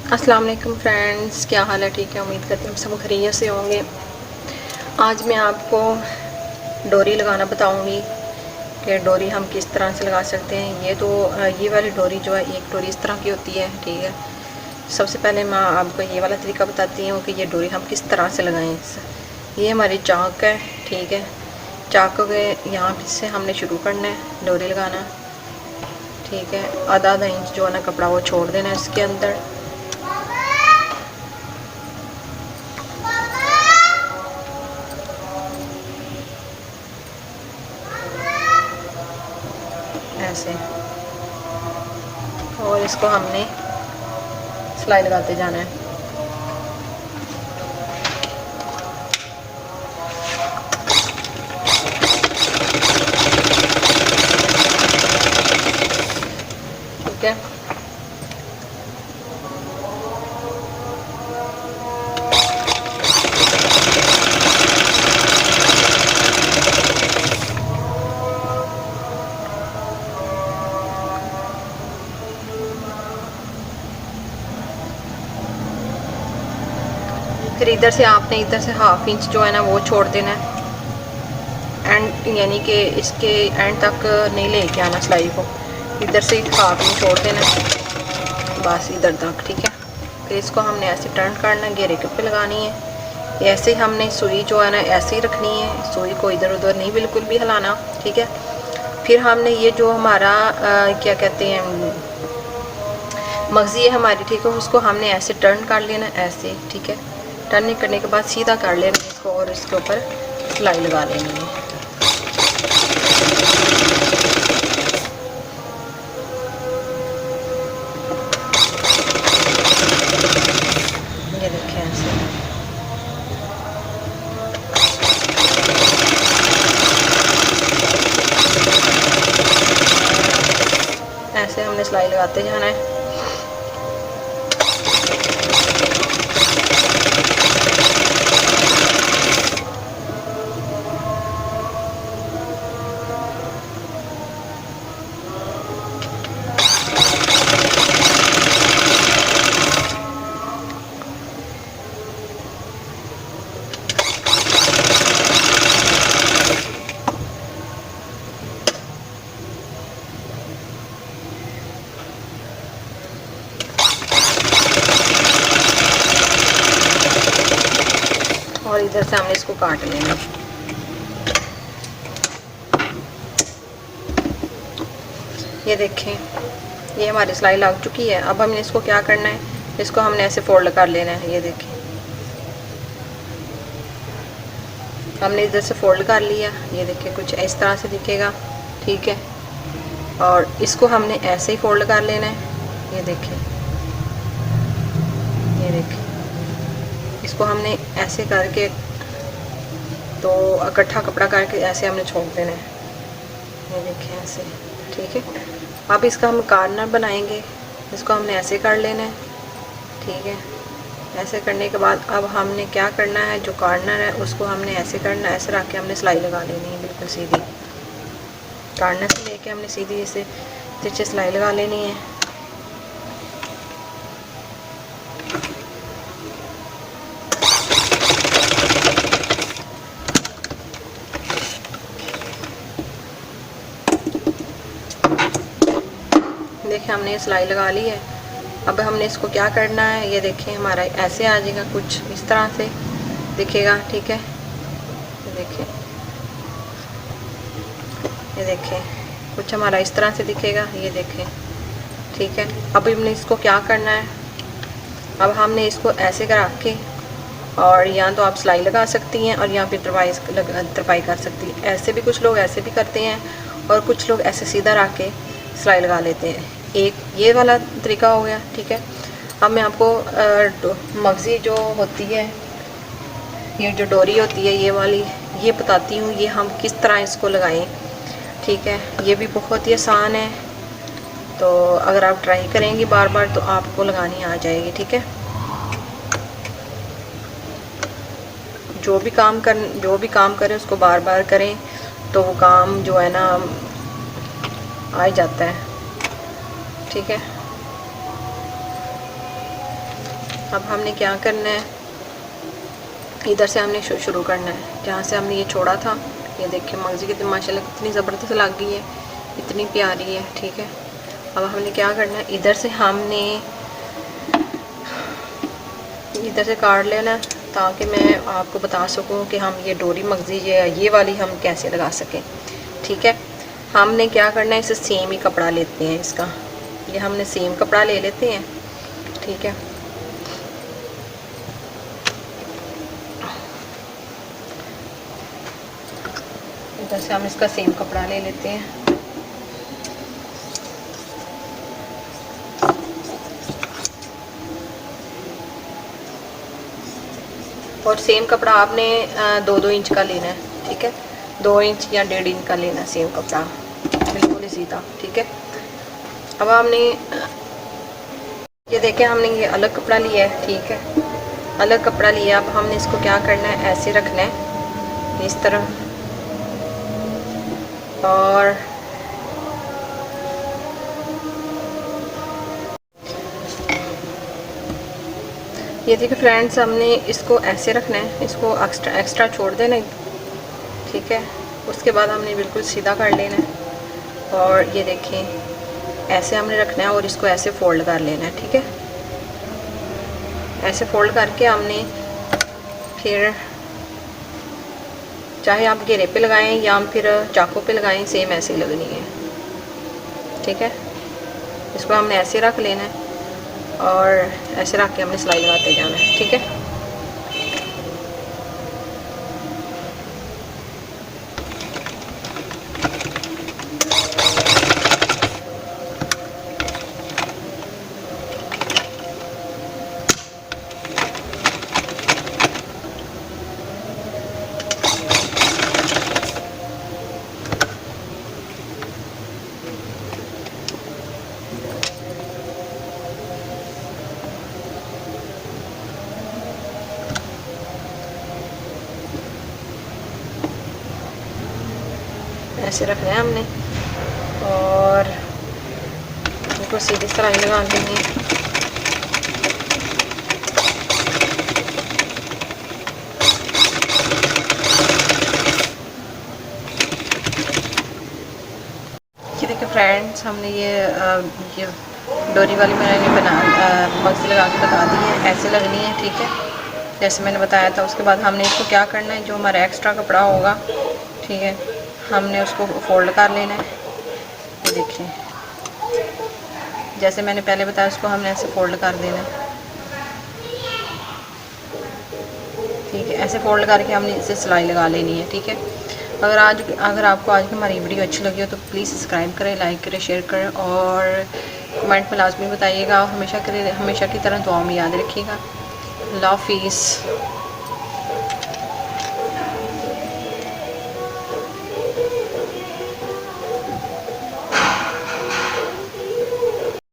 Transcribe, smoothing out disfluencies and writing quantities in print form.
अस्सलाम वालेकुम फ्रेंड्स, क्या हाल है? ठीक है, उम्मीद करती हूँ सब खैरियत से होंगे। आज मैं आपको डोरी लगाना बताऊंगी कि डोरी हम किस तरह से लगा सकते हैं। ये वाली डोरी जो है, एक डोरी इस तरह की होती है, ठीक है। सबसे पहले मैं आपको ये वाला तरीका बताती हूँ कि ये डोरी हम किस तरह से लगाएं। ये हमारी चाक है, ठीक है। चाक के यहाँ से हमने शुरू करना है डोरी लगाना, ठीक है। आधा आधा इंच जो है ना कपड़ा वो छोड़ देना है इसके अंदर। ऐसे, और इसको हमने सिलाई लगाते जाना है। ठीक है, फिर इधर से आपने इधर से हाफ इंच जो है ना वो छोड़ देना है एंड, यानी कि इसके एंड तक नहीं लेके आना सिलाई को। इधर से हाफ इंच छोड़ देना बस इधर तक, ठीक है। फिर इसको हमने ऐसे टर्न करना, घेरे के पे लगानी है। ऐसे ही हमने सुई जो है ना ऐसे ही रखनी है, सुई को इधर उधर नहीं बिल्कुल भी हिलाना, ठीक है। फिर हमने ये जो हमारा क्या कहते हैं मगज़ी है हमारी, ठीक है, उसको हमने ऐसे टर्न कर लेना, ऐसे, ठीक है। टर्न करने के बाद सीधा कर लेना इसको और इसके ऊपर सिलाई लगा लेनी है। ये देखें ऐसे, ऐसे हमने सिलाई लगाते जाना है। और इधर से हमने इसको काट लेना। ये देखें, ये हमारी सिलाई लग चुकी है। अब हमने इसको क्या करना है, इसको हमने ऐसे फोल्ड कर लेना है। ये देखें, हमने इधर से फोल्ड कर लिया। ये देखें, कुछ इस तरह से दिखेगा, ठीक है। और इसको हमने ऐसे ही फोल्ड कर लेना है। ये देखें, ये देखें, इसको हमने ऐसे करके तो इकट्ठा कपड़ा करके ऐसे हमने छोड़ देना है। ये देखें ऐसे, ठीक है। अब इसका हम कार्नर बनाएंगे, इसको हमने ऐसे कर लेना है, ठीक है। ऐसे करने के बाद अब हमने क्या करना है, जो कार्नर है उसको हमने ऐसे करना है, ऐसे रख के हमने सिलाई लगा लेनी है बिल्कुल सीधी। कार्नर से लेके हमने सीधी ऐसे तिरछे सिलाई लगा लेनी है। देखिए, हमने सिलाई लगा ली है। अब हमने इसको क्या करना है, ये देखें, हमारा ऐसे आ जाएगा, कुछ इस तरह से दिखेगा, ठीक है। ये देखें, ये देखें, कुछ हमारा इस तरह से दिखेगा, ये देखें, ठीक है। अब हमने इसको क्या करना है, अब हमने इसको ऐसे करा के, और या तो आप सिलाई लगा सकती हैं और या फिर तरपाई कर सकती हैं। ऐसे भी कुछ लोग ऐसे भी करते हैं और कुछ लोग ऐसे सीधा रख के सिलाई लगा लेते हैं। एक ये वाला तरीका हो गया, ठीक है। अब मैं आपको मगज़ी जो होती है, ये जो डोरी होती है ये वाली, ये बताती हूँ ये हम किस तरह इसको लगाएं, ठीक है। ये भी बहुत ही आसान है, तो अगर आप ट्राई करेंगी बार बार तो आपको लगानी आ जाएगी, ठीक है। जो भी काम करें उसको बार बार करें तो वो काम जो है ना आ ही जाता है, ठीक है। अब हमने क्या करना है, इधर से हमने शुरू करना है जहाँ से हमने ये छोड़ा था। ये देखिए मगज़ी कितनी माशाल्लाह कितनी ज़बरदस्त लग गई है, इतनी प्यारी है। ठीक है, अब हमने क्या करना है, इधर से हमने इधर से काट लेना ताकि मैं आपको बता सकूं कि हम ये डोरी मगज़ी ये वाली हम कैसे लगा सकें। ठीक है, हमने क्या करना है, इसे सेम ही कपड़ा लेते हैं इसका, ये हमने सेम कपड़ा ले लेते हैं। ठीक है, इधर से हम इसका सेम कपड़ा ले लेते हैं। और सेम कपड़ा आपने 2-2 इंच का लेना है। ठीक है, 2 इंच या 1.5 इंच का लेना है सेम कपड़ा, बिल्कुल ही सीधा। ठीक है, अब हमने ये देखिए हमने ये अलग कपड़ा लिया है। ठीक है, अलग कपड़ा लिया। अब हमने इसको क्या करना है, ऐसे रखना है इस तरह, और ये देखिए फ्रेंड्स हमने इसको ऐसे रखना है, इसको एक्स्ट्रा छोड़ देना। ठीक है, उसके बाद हमने बिल्कुल सीधा कर लेना है, और ये देखें ऐसे हमने रखना है, और इसको ऐसे फोल्ड कर लेना है। ठीक है, ऐसे फोल्ड करके हमने फिर चाहे आप घेरे पे लगाएं या फिर चाकू पे लगाएं, सेम ऐसे ही लगनी है। ठीक है, इसको हमने ऐसे रख लेना है, और ऐसे रख के हमने सिलाई लगाते जाना है। ठीक है, ऐसे रखना है हमने, और इनको सीधी सिलाई लगा देंगे। ये देखिए फ्रेंड्स हमने ये डोरी वाली मैंने मगज़ी लगा के बता दी है, ऐसे लगनी है। ठीक है, जैसे मैंने बताया था। उसके बाद हमने इसको क्या करना है, जो हमारा एक्स्ट्रा कपड़ा होगा, ठीक है, हमने उसको फोल्ड कर लेना है। ये देखिए जैसे मैंने पहले बताया, उसको हमने ऐसे फोल्ड कर देना है। ठीक है, ऐसे फोल्ड करके हमने इसे सिलाई लगा लेनी है। ठीक है, अगर आपको आज की हमारी वीडियो अच्छी लगी हो तो प्लीज़ सब्सक्राइब करें, लाइक करें, शेयर करें, और कमेंट में लाजमी बताइएगा। हमेशा की तरह दुआ में याद रखिएगा। अल्लाह हाफिज़।